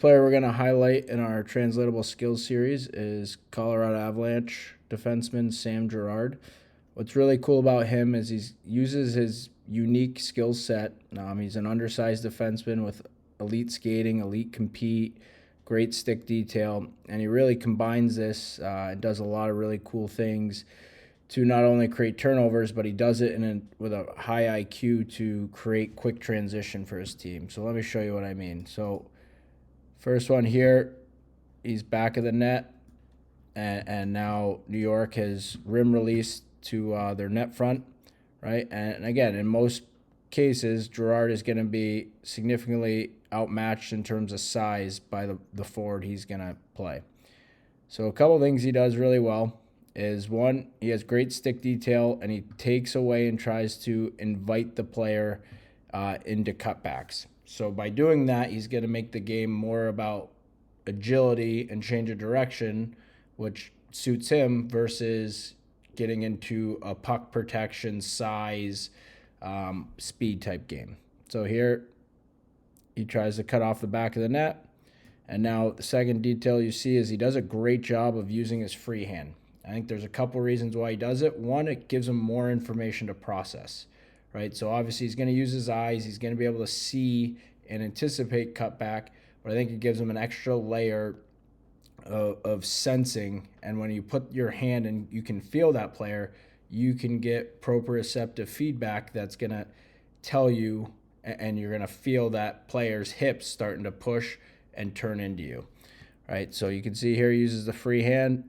player we're going to highlight in our translatable skills series is Colorado Avalanche defenseman Sam Girard. What's really cool about him is he uses his unique skill set. He's an undersized defenseman with elite skating, elite compete, great stick detail, and he really combines this and does a lot of really cool things to not only create turnovers, but he does it with a high IQ to create quick transition for his team. So let me show you what I mean. So first one here, he's back of the net, and now New York has rim released to their net front, right? And again, in most cases, Girard is going to be significantly outmatched in terms of size by the forward he's going to play. So a couple things he does really well is, one, he has great stick detail, and he takes away and tries to invite the player into cutbacks. So by doing that, he's going to make the game more about agility and change of direction, which suits him, versus getting into a puck protection, size, speed type game. So here he tries to cut off the back of the net. And now the second detail you see is he does a great job of using his free hand. I think there's a couple reasons why he does it. One, it gives him more information to process, right? So obviously he's going to use his eyes. He's going to be able to see and anticipate cutback, but I think it gives him an extra layer of sensing. And when you put your hand and you can feel that player, you can get proprioceptive feedback that's going to tell you, and you're going to feel that player's hips starting to push and turn into you, right? So you can see here he uses the free hand,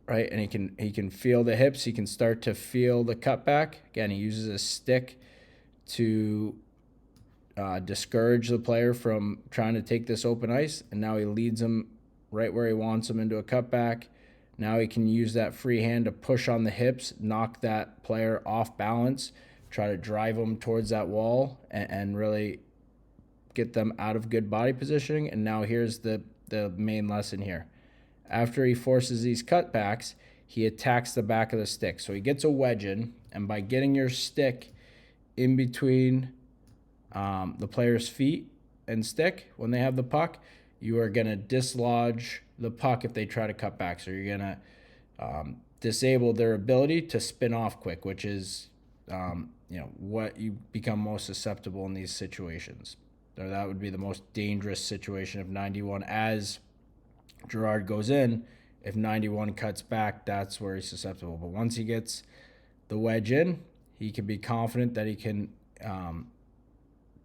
right? And he can feel the hips. He can start to feel the cutback. Again, he uses a stick to discourage the player from trying to take this open ice, and now he leads him right where he wants him into a cutback. Now he can use that free hand to push on the hips, knock that player off balance, try to drive them towards that wall, and really get them out of good body positioning. And now here's the main lesson here. After he forces these cutbacks, he attacks the back of the stick. So he gets a wedge in, and by getting your stick in between the player's feet and stick when they have the puck, you are going to dislodge the puck if they try to cut back. So you're going to disable their ability to spin off quick, which is what you become most susceptible in these situations. Or that would be the most dangerous situation if 91, as Girard goes in, if 91 cuts back, that's where he's susceptible. But once he gets the wedge in, he can be confident that he can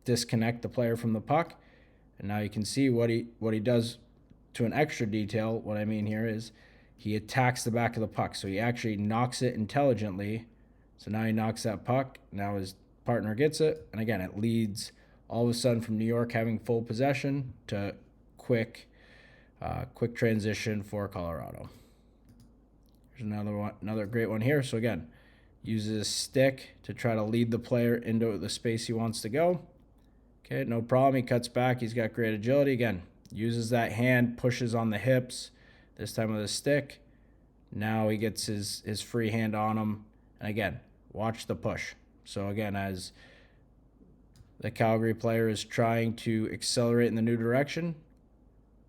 disconnect the player from the puck. And now you can see what he does to an extra detail. What I mean here is he attacks the back of the puck. So he actually knocks it intelligently. So now he knocks that puck. Now his partner gets it. And again, it leads all of a sudden from New York having full possession to quick transition for Colorado. There's another great one here. So again, uses a stick to try to lead the player into the space he wants to go. Okay, no problem. He cuts back. He's got great agility. Again, uses that hand, pushes on the hips, this time with a stick. Now he gets his free hand on him. And again, watch the push. So again, as the Calgary player is trying to accelerate in the new direction,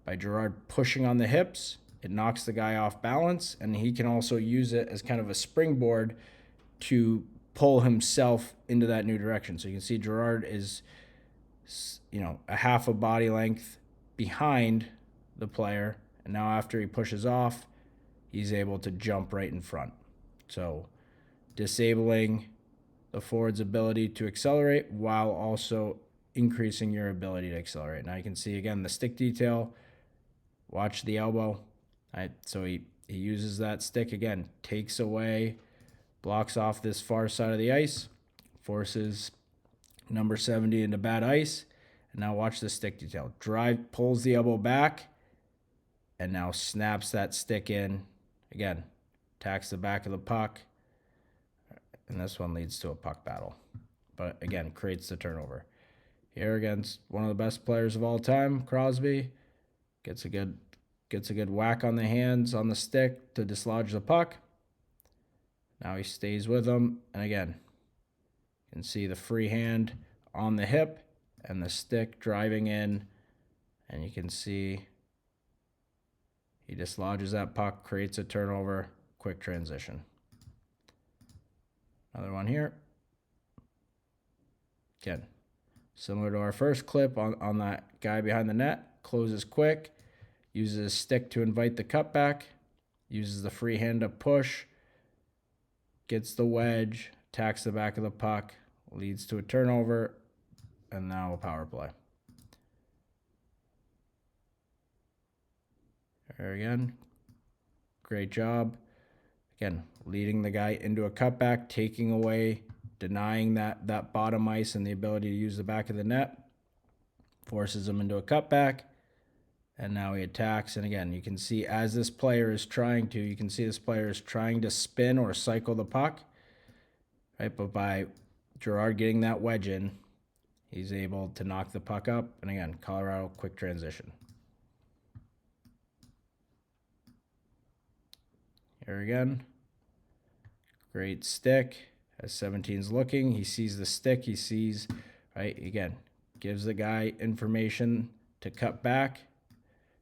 by Girard pushing on the hips, it knocks the guy off balance, and he can also use it as kind of a springboard to pull himself into that new direction. So you can see Girard is, a half a body length behind the player, and now after he pushes off, he's able to jump right in front. So disabling the forward's ability to accelerate while also increasing your ability to accelerate. Now you can see again the stick detail. Watch the elbow. So he uses that stick again, takes away, blocks off this far side of the ice, forces number 70 into bad ice. And now watch the stick detail. Drive, pulls the elbow back, and now snaps that stick in. Again, attacks the back of the puck. And this one leads to a puck battle. But again, creates the turnover. Here against one of the best players of all time, Crosby, gets a good whack on the hands on the stick to dislodge the puck. Now he stays with him, and again, you can see the free hand on the hip and the stick driving in And you can see he dislodges that puck, creates a turnover, quick transition. Another one here. Again, similar to our first clip on that guy behind the net, closes quick, uses his stick to invite the cutback, uses the free hand to push, gets the wedge, attacks the back of the puck, leads to a turnover, and now a power play. There again, great job. Again, leading the guy into a cutback, taking away, denying that bottom ice and the ability to use the back of the net, forces him into a cutback, and now he attacks. And again, you can see as this player is trying to, you can see this player is trying to spin or cycle the puck, right? But by Girard getting that wedge in, he's able to knock the puck up. And again, Colorado, quick transition. Here again, great stick. As 17's looking, he sees the stick, he sees, right, again, gives the guy information to cut back,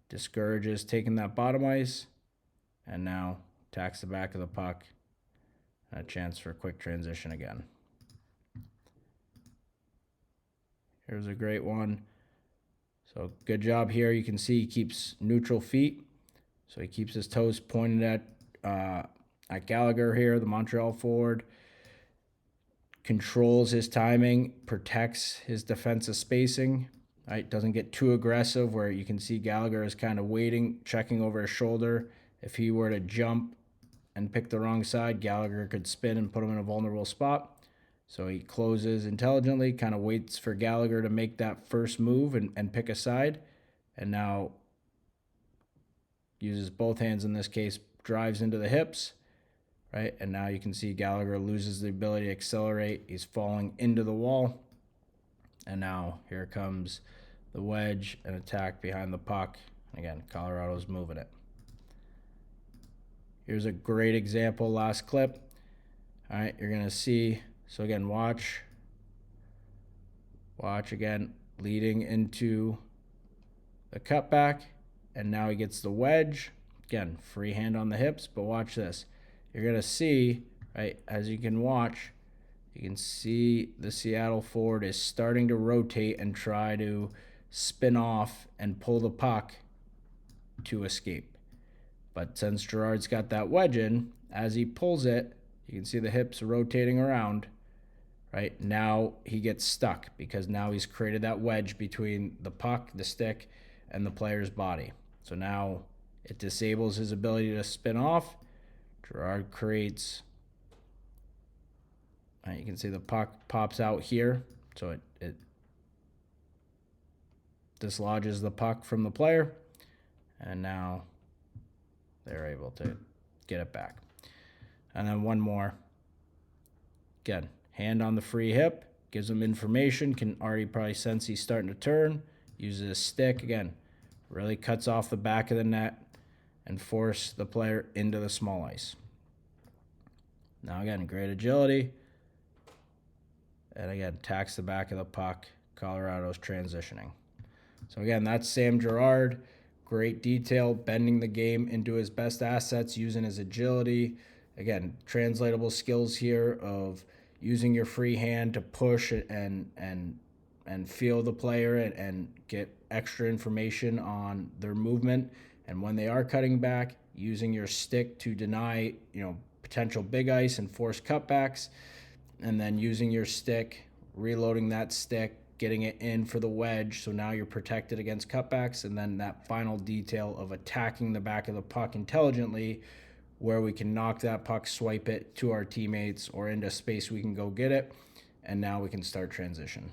discourages taking that bottom ice, and now attacks the back of the puck. A chance for a quick transition again. Here's a great one. So good job here. You can see he keeps neutral feet. So he keeps his toes pointed at Gallagher here, the Montreal forward. Controls his timing, protects his defensive spacing, right? Doesn't get too aggressive where you can see Gallagher is kind of waiting, checking over his shoulder. If he were to jump and pick the wrong side, Gallagher could spin and put him in a vulnerable spot. So he closes intelligently, kind of waits for Gallagher to make that first move and pick a side. And now uses both hands in this case, drives into the hips, right? And now you can see Gallagher loses the ability to accelerate. He's falling into the wall. And now here comes the wedge and attack behind the puck. Again, Colorado's moving it. Here's a great example, last clip. All right, you're going to see, so again, watch again, leading into the cutback. And now he gets the wedge. Again, free hand on the hips, but watch this. You're going to see, right, as you can watch, you can see the Seattle forward is starting to rotate and try to spin off and pull the puck to escape. But since Girard's got that wedge in, as he pulls it, you can see the hips rotating around, right? Now he gets stuck because now he's created that wedge between the puck, the stick, and the player's body. So now it disables his ability to spin off. Girard creates, you can see the puck pops out here, so it dislodges the puck from the player, and now they're able to get it back. And then one more. Again, hand on the free hip, gives him information, can already probably sense he's starting to turn, uses his stick, again, really cuts off the back of the net and force the player into the small ice. Now again, great agility. And again, attacks the back of the puck. Colorado's transitioning. So again, that's Sam Girard. Great detail, bending the game into his best assets, using his agility. Again, translatable skills here of using your free hand to push and feel the player and get extra information on their movement. And when they are cutting back, using your stick to deny, potential big ice and force cutbacks, and then using your stick, reloading that stick, getting it in for the wedge, so now you're protected against cutbacks, and then that final detail of attacking the back of the puck intelligently, where we can knock that puck, swipe it to our teammates or into space we can go get it, and now we can start transition.